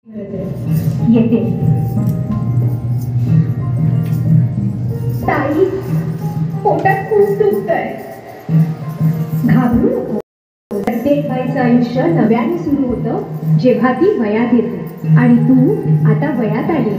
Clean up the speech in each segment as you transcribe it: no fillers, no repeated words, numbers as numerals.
येते ताई, पोटात खूप दुखतंय. घाबरू नको. प्रत्येक बाईचं आयुष्य नव्याने सुरू होतं जेव्हा ती वयात येते आणि तू आता वयात आली.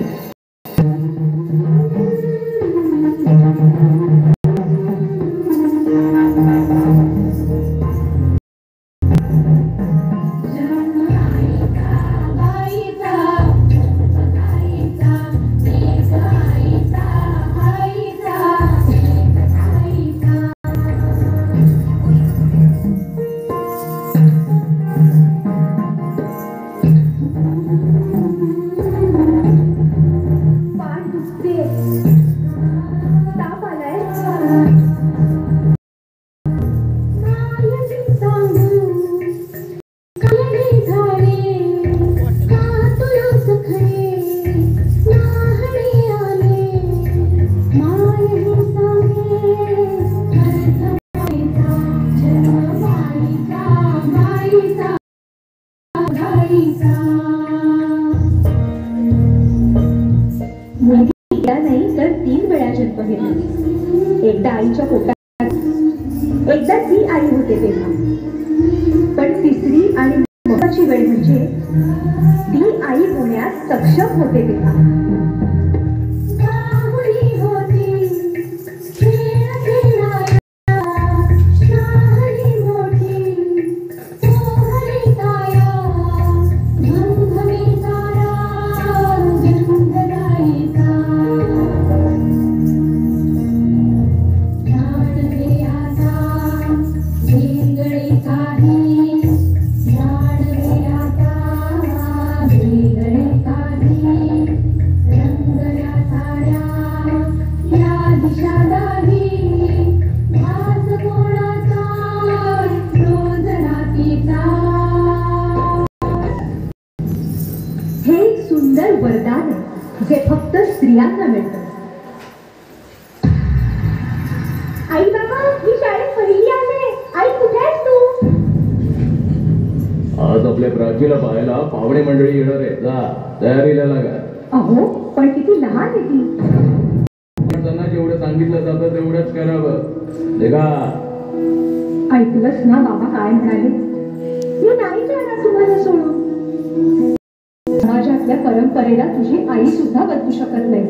नाही तर 3 वेळा जन्म घेतला. एकदा आईच्या पोटात, एकदा ती आई होते तेव्हा, पण तिसरी आणि महत्त्वाची वेळ म्हणजे ती आई होण्यास सक्षम होते तेव्हा. सुंदर वरदान जे फक्त स्त्रियांना मिळतं. आई बाबा, मी शाळेत पहिली आले. आई कुठे आहेस तू? आज आपल्या प्राचीला पाहायला पाहुणे मंडळी येणार आहे. जा, तयारीला लागा. अहो, पण किती लहान आहे ती. त्यांना जेवढं सांगितलं जातं तेवढंच करावं. देखा, ऐकलंस ना बाबा काय म्हणाले? मी नाही जाणार तुम्हाला सोडून. समाजातल्या परंपरेला तुझी आई सुद्धा बदलू शकत नाही.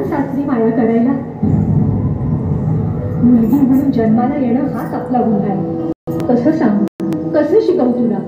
सासरी माया करायला. मुलगी म्हणून जन्माला येणं हाच आपला गुन्हा आहे. कसं सांगू, कसं शिकवू तुला?